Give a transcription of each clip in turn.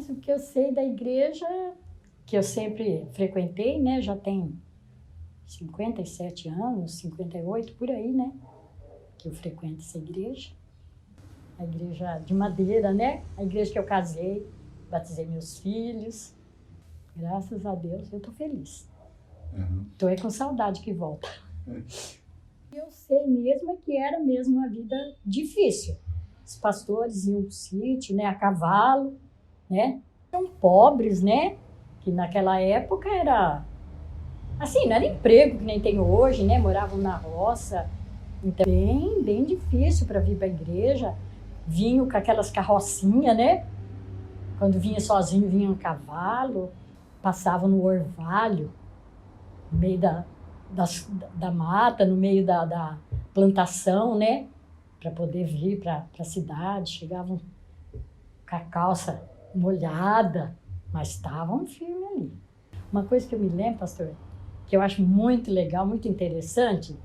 Mas o que eu sei da igreja, que eu sempre frequentei, né? Já tem 57 anos, 58, por aí, né? Que eu frequento essa igreja. A igreja de Madeira, né? A igreja que eu casei, batizei meus filhos. Graças a Deus, eu tô feliz. Tô com saudade que volta. Eu sei mesmo é que era mesmo uma vida difícil. Os pastores iam pro sítio, né? A cavalo, né? Eram pobres, né? Que naquela época era... Assim, não era emprego que nem tem hoje, né? Moravam na roça. Então, bem difícil para vir para a igreja. Vinham com aquelas carrocinhas, né? Quando vinha sozinho, vinha um cavalo. Passavam no orvalho, no meio da mata, no meio da plantação, né? Para poder vir para a cidade. Chegavam com a calça molhada, mas estavam firmes ali. Uma coisa que eu me lembro, pastor, que eu acho muito legal, muito interessante,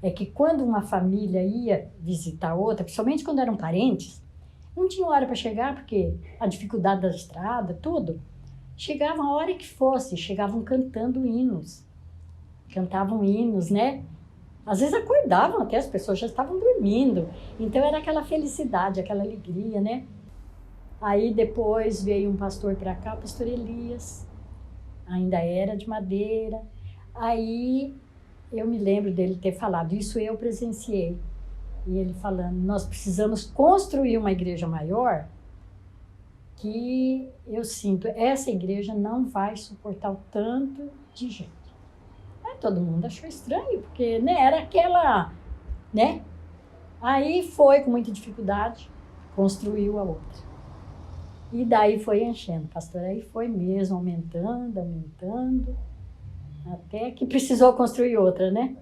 é que quando uma família ia visitar outra, principalmente quando eram parentes, não tinha hora para chegar, porque a dificuldade da estrada, tudo. Chegavam a hora que fosse, chegavam cantando hinos. Cantavam hinos, né? Às vezes acordavam até, as pessoas já estavam dormindo. Então era aquela felicidade, aquela alegria, né? Aí depois veio um pastor para cá, o pastor Elias, ainda era de Madeira. Aí eu me lembro dele ter falado, isso eu presenciei. E ele falando, nós precisamos construir uma igreja maior, que eu sinto, essa igreja não vai suportar o tanto de gente. Aí todo mundo achou estranho, porque né, era aquela, né? Aí foi com muita dificuldade, construiu a outra. E daí foi enchendo, pastor, aí foi mesmo aumentando, até que precisou construir outra, né?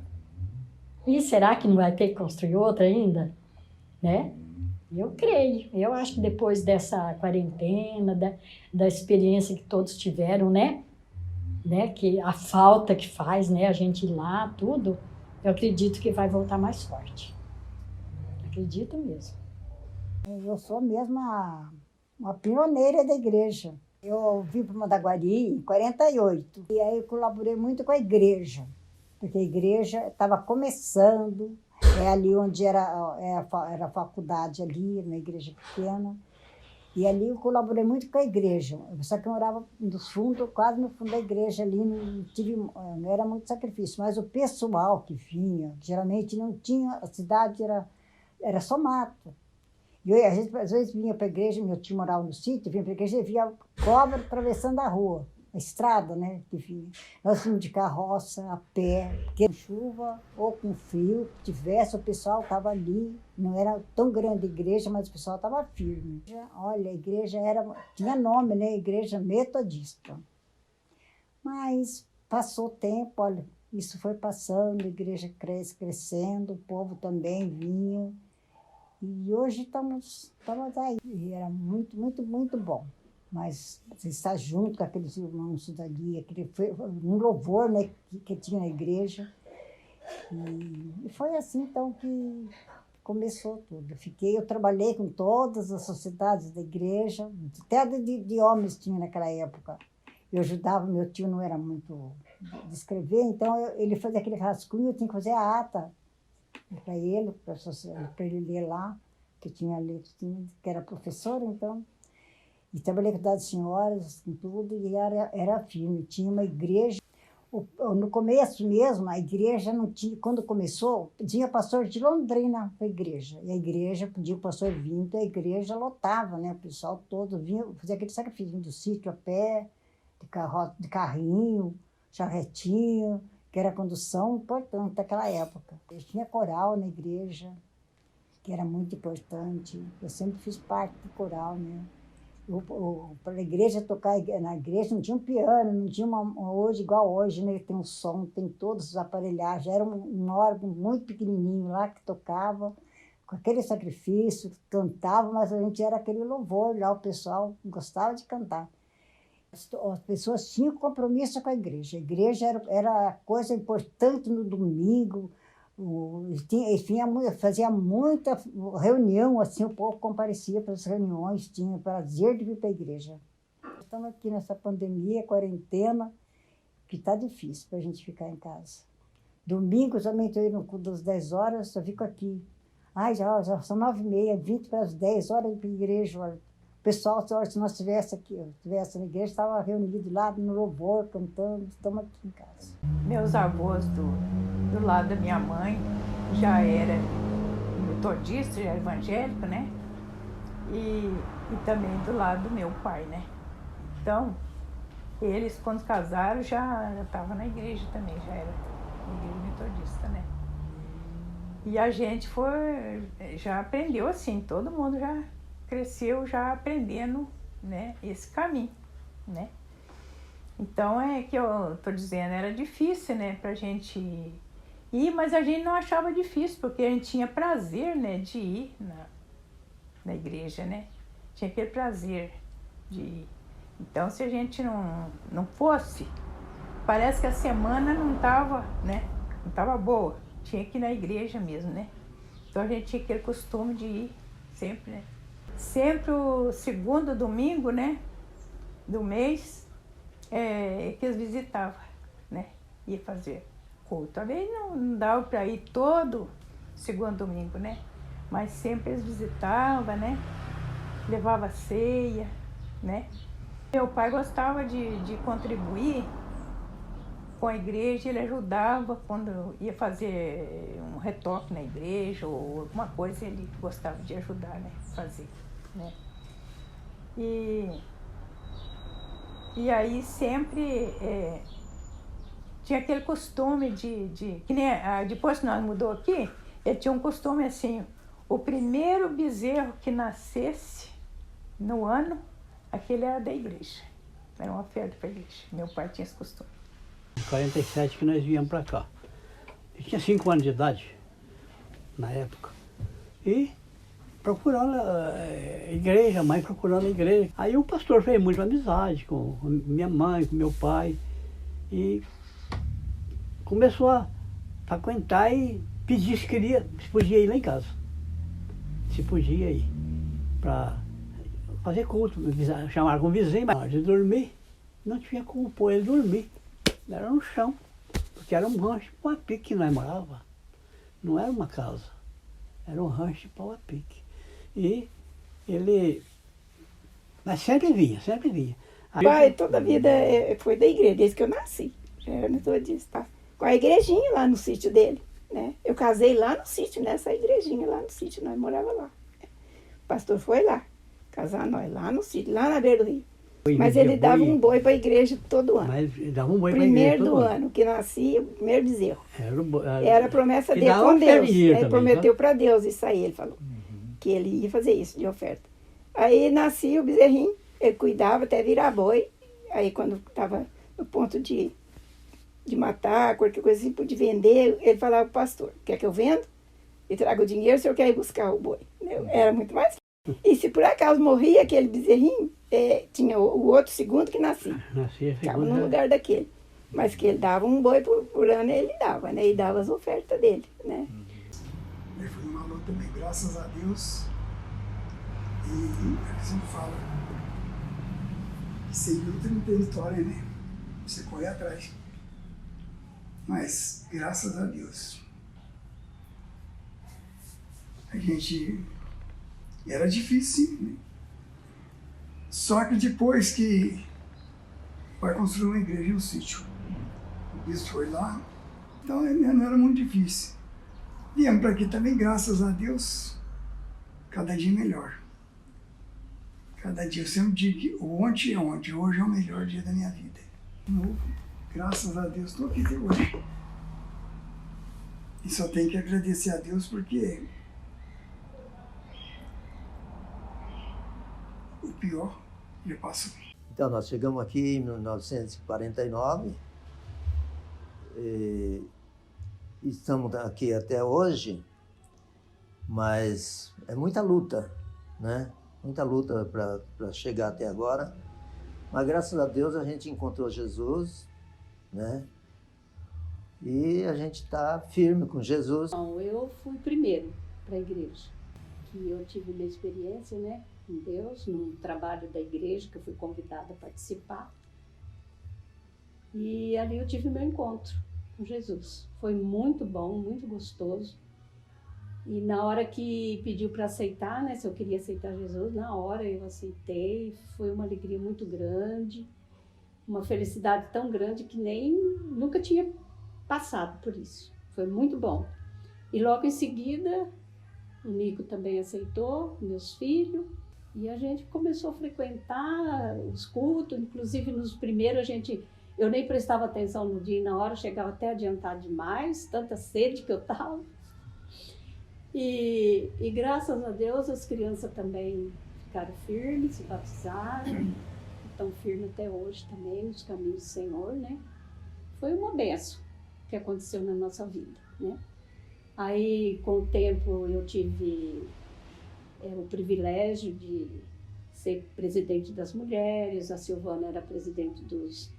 E será que não vai ter que construir outra ainda? Né? Eu creio. Eu acho que depois dessa quarentena, da experiência que todos tiveram, né? Que a falta que faz, né? A gente ir lá, tudo, eu acredito que vai voltar mais forte. Acredito mesmo. Eu sou mesmo uma pioneira da igreja. Eu vim para Mandaguari em 48 e aí eu colaborei muito com a igreja, porque a igreja estava começando, ali onde era a faculdade, ali na igreja pequena, e ali eu colaborei muito com a igreja, só que eu morava no fundo, quase no fundo da igreja ali, não era muito sacrifício, mas o pessoal que vinha, geralmente não tinha, a cidade era só mato. E a gente, às vezes, vinha para a igreja, meu tio morava no sítio, vinha para a igreja e via cobra atravessando a rua, a estrada, né, que vinha. Nós íamos de carroça, a pé, porque com chuva ou com frio, que tivesse, o pessoal estava ali. Não era tão grande a igreja, mas o pessoal estava firme. Olha, a igreja tinha nome, né, Igreja Metodista. Mas passou o tempo, olha, isso foi passando, a igreja crescendo, o povo também vinha. E hoje estamos aí. E era muito bom. Mas você está junto com aqueles irmãos dali, um louvor, né, que tinha na igreja. E foi assim, então, que começou tudo. Eu trabalhei com todas as sociedades da igreja, até de homens tinha naquela época. Eu ajudava, meu tio não era muito de escrever, então ele fazia aquele rascunho, eu tinha que fazer a ata para ele ler lá, que tinha letra, que era professora, então. E trabalhei com das senhoras, com tudo, e era firme. Tinha uma igreja. No começo mesmo, a igreja não tinha, quando começou, tinha pastor de Londrina para a igreja. E a igreja, podia o pastor vir, então a igreja lotava, né? O pessoal todo vinha, fazia aquele sacrifício, vinha do sítio a pé, de carrinho, charretinho, que era condução importante daquela época. Eu tinha coral na igreja, que era muito importante. Eu sempre fiz parte do coral, né? Para a igreja tocar, na igreja não tinha um piano, não tinha hoje igual hoje, né? Tem um som, tem todos os aparelhagens. Era um órgão muito pequenininho lá que tocava, com aquele sacrifício, cantava, mas a gente era aquele louvor lá, o pessoal gostava de cantar. As pessoas tinham compromisso com a igreja. A igreja era coisa importante no domingo. Fazia muita reunião, assim, o povo comparecia para as reuniões, tinha prazer de vir para a igreja. estamos aqui nessa pandemia, quarentena, que está difícil para a gente ficar em casa. Domingo também estou indo no culto das 10 horas, só fico aqui. Ai, já são 9h30, 20 para as 10 horas para a igreja. Olha. O pessoal, se nós estivéssemos aqui, estivesse na igreja, estava reunido lá no louvor, cantando, estamos aqui em casa. Meus avós do lado da minha mãe já era metodista, já era evangélico, né? E também do lado do meu pai, né? Então, eles quando casaram já estavam na igreja também, já era igreja metodista, né? E a gente já aprendeu assim, todo mundo já cresceu já aprendendo, né, esse caminho, né? Então é que eu tô dizendo, era difícil, né, pra gente ir, mas a gente não achava difícil, porque a gente tinha prazer, né, de ir na igreja, né? Tinha aquele prazer de ir. Então se a gente não fosse, parece que a semana não tava, né, não tava boa. Tinha que ir na igreja mesmo, né? Então a gente tinha aquele costume de ir sempre, né? Sempre o segundo domingo, né, do mês, que eles visitavam, né? Ia fazer culto. Talvez não dava para ir todo segundo domingo, né? Mas sempre eles visitavam, né? Levava ceia, né? Meu pai gostava de contribuir com a igreja, ele ajudava quando ia fazer um retoque na igreja ou alguma coisa, ele gostava de ajudar, né, fazer, né. E aí sempre tinha aquele costume que nem depois que nós mudou aqui, ele tinha um costume assim, o primeiro bezerro que nascesse no ano, aquele era da igreja, era uma oferta para a igreja, meu pai tinha esse costume. Em 47 que nós viemos para cá. Eu tinha 5 anos de idade, na época. E procurando a igreja, a mãe procurando a igreja. Aí o pastor fez muita amizade com minha mãe, com meu pai. E começou a frequentar e pedir se podia ir lá em casa. Se podia ir para fazer culto. Chamaram com o vizinho, mas de dormir, não tinha como pôr ele dormir. Era no chão, porque era um rancho de pau a pique que nós morava. Não era uma casa, era um rancho de pau a pique. E ele, mas sempre vinha, sempre vinha. Aí, pai, toda a vida foi da igreja, desde que eu nasci. Já era metodista, tá? Com a igrejinha lá no sítio dele, né? Eu casei lá no sítio, nessa igrejinha lá no sítio, nós morava lá. O pastor foi lá, casar nós lá no sítio, lá na beira do rio. Mas ele dava um boi para a igreja todo ano. Mas dava um boi para a igreja primeiro todo do ano, que nascia, o primeiro bezerro. Era a promessa E dele dava com Deus. também, Ele prometeu tá? para Deus isso aí, ele falou. Que ele ia fazer isso de oferta. Aí nascia o bezerrinho, ele cuidava até virar boi. Aí quando estava no ponto de matar, qualquer coisa assim, de vender, ele falava para o pastor, quer que eu vendo? E traga o dinheiro, o senhor quer ir buscar o boi. Era muito mais. E se por acaso morria aquele bezerrinho, tinha o outro segundo que nascia. Ficava no lugar daquele. Mas que ele dava um boi por ano, ele dava, né? E dava as ofertas dele, né? Foi uma luta também, graças a Deus. E a gente fala que sem luta não tem vitória, né? Você corre atrás. Mas, graças a Deus, a gente... Era difícil, sim, né? Só que depois que vai construir uma igreja no sítio, o bispo foi lá, então não era muito difícil. Viemos para aqui também, graças a Deus, cada dia melhor. Cada dia eu sempre digo que ontem é ontem, hoje é o melhor dia da minha vida. Graças a Deus, estou aqui até hoje. E só tenho que agradecer a Deus porque o pior já passou. Então, nós chegamos aqui em 1949 e estamos aqui até hoje, mas é muita luta, né? Muita luta para chegar até agora. Mas graças a Deus a gente encontrou Jesus, né? E a gente está firme com Jesus. Não, eu fui primeiro para a igreja, que eu tive uma experiência, né, com Deus, num trabalho da igreja que eu fui convidada a participar. E ali eu tive meu encontro com Jesus. Foi muito bom, muito gostoso. E na hora que pediu para aceitar, né, se eu queria aceitar Jesus, na hora eu aceitei. Foi uma alegria muito grande, uma felicidade tão grande que nunca tinha passado por isso. Foi muito bom. E logo em seguida, o Nico também aceitou, meus filhos, e a gente começou a frequentar os cultos. Inclusive nos primeiros eu nem prestava atenção no dia e na hora, chegava até adiantado demais, tanta sede que eu estava. E graças a Deus as crianças também ficaram firmes, se batizaram, estão firmes até hoje também nos caminhos do Senhor, né? Foi uma bênção que aconteceu na nossa vida, né? Aí, com o tempo, eu tive o privilégio de ser presidente das mulheres, a Silvana era presidente dos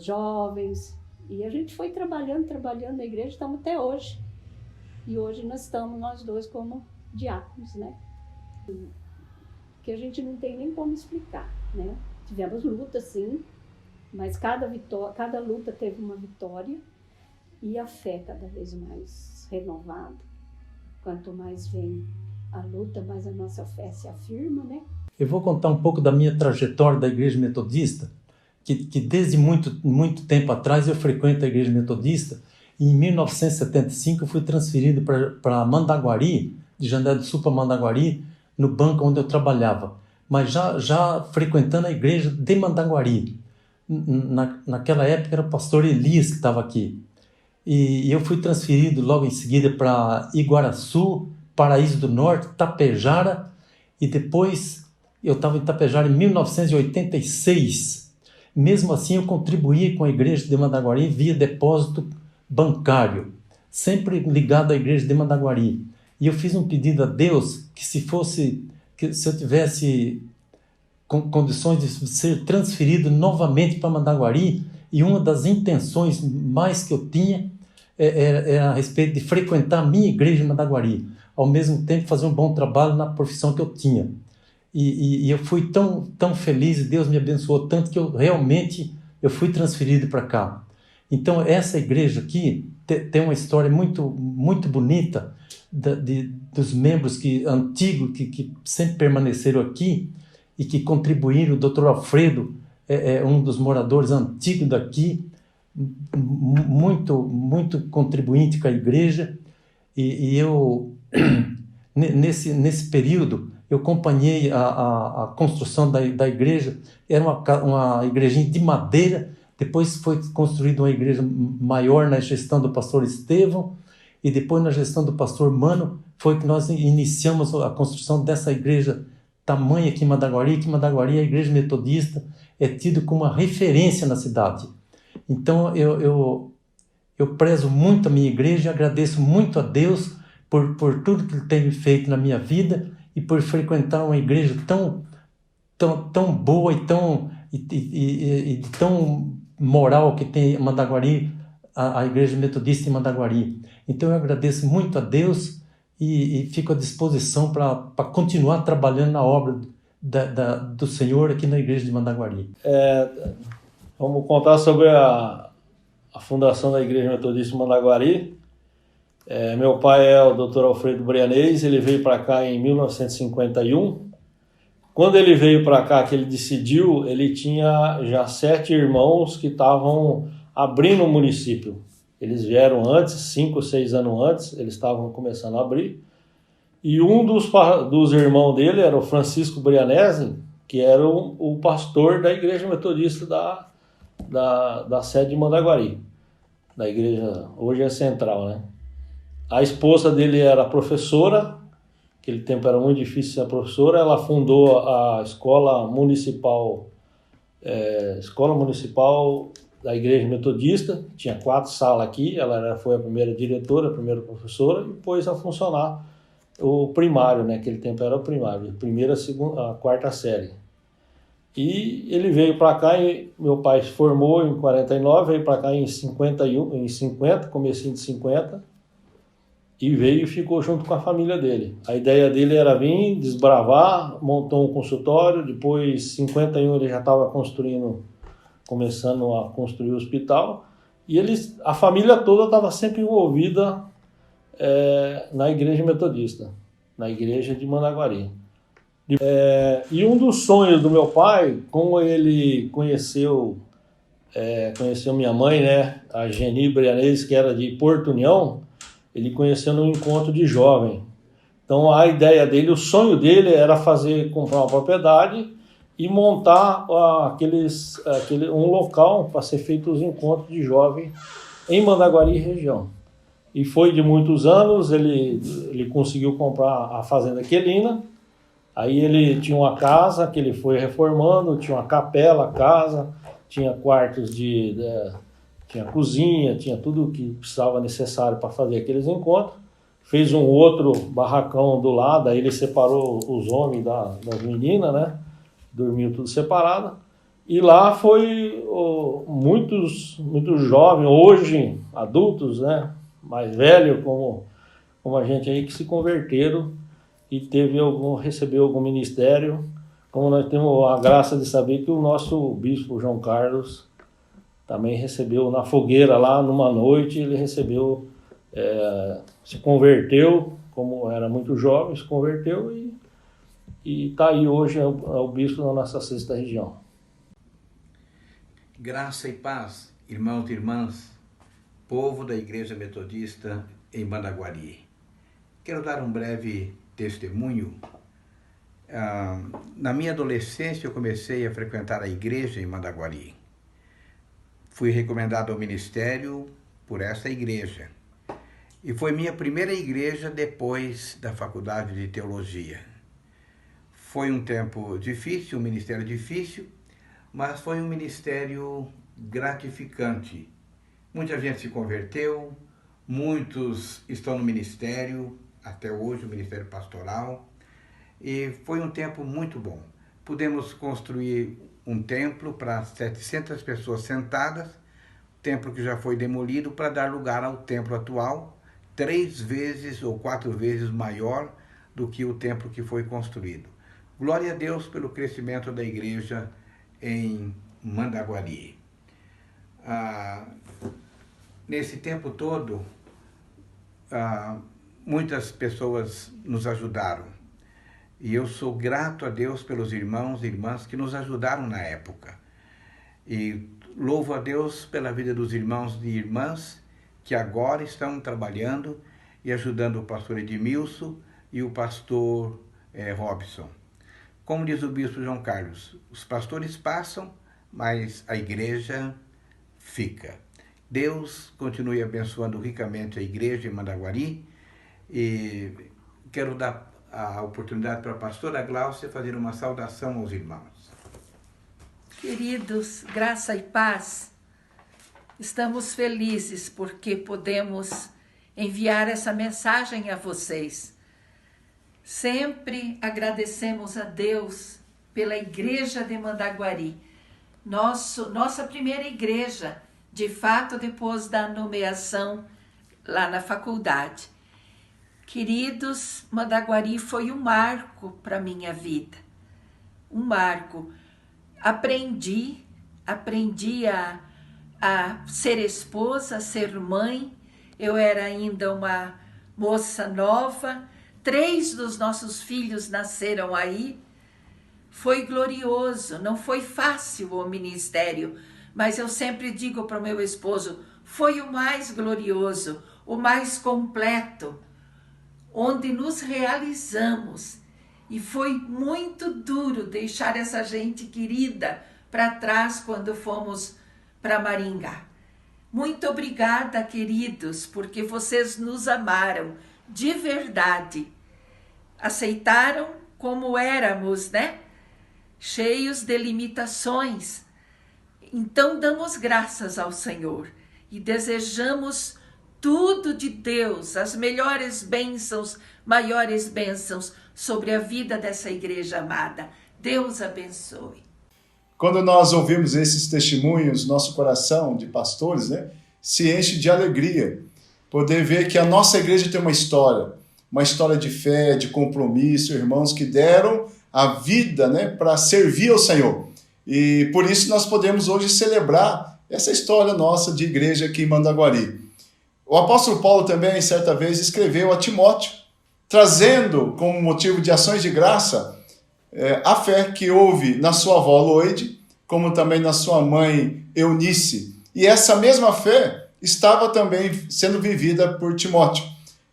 jovens, e a gente foi trabalhando na igreja, estamos até hoje. E hoje nós dois como diáconos, né? Que a gente não tem nem como explicar, né? Tivemos luta, sim, mas cada luta teve uma vitória, e a fé cada vez mais renovada. Quanto mais vem a luta, mais a nossa fé se afirma, né? Eu vou contar um pouco da minha trajetória da Igreja Metodista, que desde muito tempo atrás eu frequento a Igreja Metodista. E em 1975 eu fui transferido para Mandaguari, de Jandé do Sul para Mandaguari, no banco onde eu trabalhava. Mas já frequentando a igreja de Mandaguari. Naquela época era o pastor Elias que estava aqui. E eu fui transferido logo em seguida para Iguaraçu, Paraíso do Norte, Tapejara, e depois eu estava em Tapejara em 1986. Mesmo assim eu contribuí com a igreja de Mandaguari via depósito bancário, sempre ligado à igreja de Mandaguari. E eu fiz um pedido a Deus que se eu tivesse condições de ser transferido novamente para Mandaguari, e uma das intenções mais que eu tinha era a respeito de frequentar a minha igreja em Mandaguari, ao mesmo tempo fazer um bom trabalho na profissão que eu tinha. E eu fui tão feliz, e Deus me abençoou tanto que eu fui transferido para cá. Então essa igreja aqui tem uma história muito, muito bonita dos membros antigos que sempre permaneceram aqui e que contribuíram. O Dr. Alfredo é um dos moradores antigos daqui, muito, muito contribuinte com a igreja, e eu, nesse período, eu acompanhei a construção da igreja. Era uma igrejinha de madeira, depois foi construída uma igreja maior na gestão do pastor Estevão, e depois na gestão do pastor Mano, foi que nós iniciamos a construção dessa igreja tamanha aqui em Mandaguari, que Mandaguari, a igreja metodista, é tido como uma referência na cidade. Então eu prezo muito a minha igreja e agradeço muito a Deus por tudo que Ele tem feito na minha vida e por frequentar uma igreja tão boa e tão moral que tem Mandaguari, a igreja metodista em Mandaguari. Então eu agradeço muito a Deus e fico à disposição para continuar trabalhando na obra do Senhor aqui na igreja de Mandaguari. Vamos contar sobre a fundação da igreja metodista em Mandaguari. Meu pai é o Dr. Alfredo Brianês, ele veio para cá em 1951. Quando ele veio para cá, que ele decidiu, ele tinha já 7 irmãos que estavam abrindo o município. Eles vieram antes, 5 ou 6 anos antes, eles estavam começando a abrir. E um dos irmãos dele era o Francisco Brianese, que era o pastor da igreja metodista da sede de Mandaguari, da igreja, hoje é central, né? A esposa dele era professora, naquele tempo era muito difícil ser professora, ela fundou a escola municipal da igreja metodista, tinha 4 salas aqui, ela foi a primeira diretora, a primeira professora, e pôs a funcionar o primário, né? Naquele tempo era o primário, primeira, segunda, a 4ª série. E ele veio para cá, e meu pai se formou em 49, veio para cá em 50, comecinho de 50, e veio e ficou junto com a família dele. A ideia dele era vir, desbravar, montou um consultório, depois, em 51, ele já estava começando a construir o hospital, e a família toda estava sempre envolvida na igreja metodista, na igreja de Mandaguari. E um dos sonhos do meu pai, como ele conheceu minha mãe, né, a Geni Brianês, que era de Porto União, ele conheceu num encontro de jovem. Então a ideia dele, o sonho dele era comprar uma propriedade e montar um local para ser feito os encontros de jovem em Mandaguari região. E foi de muitos anos, ele conseguiu comprar a Fazenda Quelina. Aí ele tinha uma casa que ele foi reformando, tinha uma capela, casa, tinha quartos tinha cozinha, tinha tudo que precisava necessário para fazer aqueles encontros. Fez um outro barracão do lado, aí ele separou os homens das meninas, né? Dormiam tudo separado. E lá foi muitos jovens, hoje adultos, né? Mais velhos, como a gente aí, que se converteram e recebeu algum ministério, como nós temos a graça de saber que o nosso bispo João Carlos também recebeu na fogueira lá, numa noite, ele recebeu, se converteu, como era muito jovem, se converteu e está aí hoje, é o bispo da nossa 6ª região. Graça e paz, irmãos e irmãs, povo da Igreja Metodista em Mandaguari. Quero dar um breve testemunho. Na minha adolescência eu comecei a frequentar a igreja em Mandaguari. Fui recomendado ao ministério por essa igreja. E foi minha primeira igreja depois da faculdade de teologia. Foi um tempo difícil, um ministério difícil, mas foi um ministério gratificante. Muita gente se converteu, muitos estão no ministério, até hoje, o ministério pastoral, e foi um tempo muito bom. Pudemos construir um templo para 700 pessoas sentadas, templo que já foi demolido para dar lugar ao templo atual, 3 vezes ou 4 vezes maior do que o templo que foi construído. Glória a Deus pelo crescimento da igreja em Mandaguari. Nesse tempo todo, muitas pessoas nos ajudaram. E eu sou grato a Deus pelos irmãos e irmãs que nos ajudaram na época. E louvo a Deus pela vida dos irmãos e irmãs que agora estão trabalhando e ajudando o pastor Edmilson e o pastor Robson. Como diz o bispo João Carlos, os pastores passam, mas a igreja fica. Deus continue abençoando ricamente a igreja em Mandaguari e quero dar a oportunidade para a pastora Gláucia fazer uma saudação aos irmãos. Queridos, graça e paz, estamos felizes porque podemos enviar essa mensagem a vocês. Sempre agradecemos a Deus pela igreja de Mandaguari, nossa primeira igreja, de fato, depois da nomeação lá na faculdade. Queridos, Mandaguari foi um marco para a minha vida, um marco. Aprendi a ser esposa, a ser mãe. Eu era ainda uma moça nova, 3 dos nossos filhos nasceram aí. Foi glorioso, não foi fácil o ministério, mas eu sempre digo para o meu esposo, foi o mais glorioso, o mais completo, onde nos realizamos. E foi muito duro deixar essa gente querida para trás quando fomos para Maringá. Muito obrigada, queridos, porque vocês nos amaram de verdade. Aceitaram como éramos, né? Cheios de limitações. Então damos graças ao Senhor e desejamos tudo de Deus, as melhores bênçãos, maiores bênçãos sobre a vida dessa igreja amada. Deus abençoe. Quando nós ouvimos esses testemunhos, nosso coração de pastores, né, se enche de alegria, poder ver que a nossa igreja tem uma história de fé, de compromisso, irmãos que deram a vida, né, para servir ao Senhor. E por isso nós podemos hoje celebrar essa história nossa de igreja aqui em Mandaguari. O apóstolo Paulo também, certa vez, escreveu a Timóteo, trazendo como motivo de ações de graça a fé que houve na sua avó Loide, como também na sua mãe Eunice. E essa mesma fé estava também sendo vivida por Timóteo.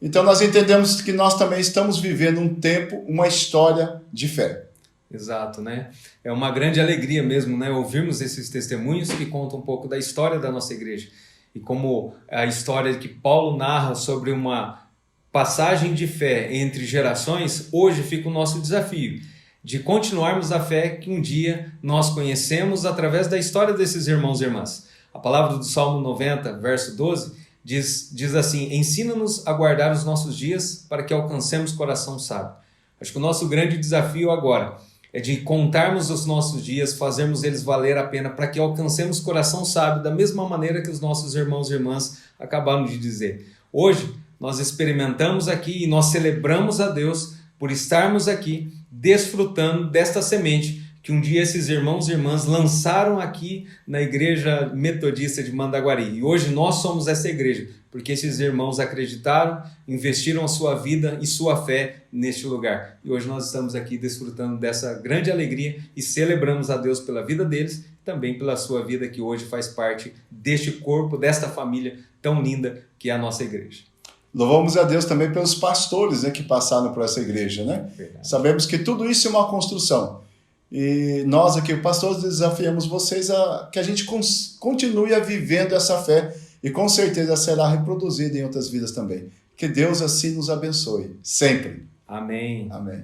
Então nós entendemos que nós também estamos vivendo um tempo, uma história de fé. Exato, né? É uma grande alegria mesmo, né? Ouvirmos esses testemunhos que contam um pouco da história da nossa igreja. E como a história que Paulo narra sobre uma passagem de fé entre gerações, hoje fica o nosso desafio de continuarmos a fé que um dia nós conhecemos através da história desses irmãos e irmãs. A palavra do Salmo 90, verso 12, diz assim: ensina-nos a guardar os nossos dias para que alcancemos coração sábio. Acho que o nosso grande desafio agora é de contarmos os nossos dias, fazermos eles valer a pena para que alcancemos coração sábio, da mesma maneira que os nossos irmãos e irmãs acabaram de dizer. Hoje, nós experimentamos aqui e nós celebramos a Deus por estarmos aqui desfrutando desta semente que um dia esses irmãos e irmãs lançaram aqui na Igreja Metodista de Mandaguari. E hoje nós somos essa igreja, porque esses irmãos acreditaram, investiram a sua vida e sua fé neste lugar. E hoje nós estamos aqui desfrutando dessa grande alegria e celebramos a Deus pela vida deles, também pela sua vida que hoje faz parte deste corpo, desta família tão linda que é a nossa igreja. Louvamos a Deus também pelos pastores, né, que passaram por essa igreja, né? Verdade. Sabemos que tudo isso é uma construção. E nós aqui, pastores, desafiamos vocês a que a gente continue a vivendo essa fé e com certeza será reproduzida em outras vidas também. Que Deus assim nos abençoe, sempre. Amém. Amém.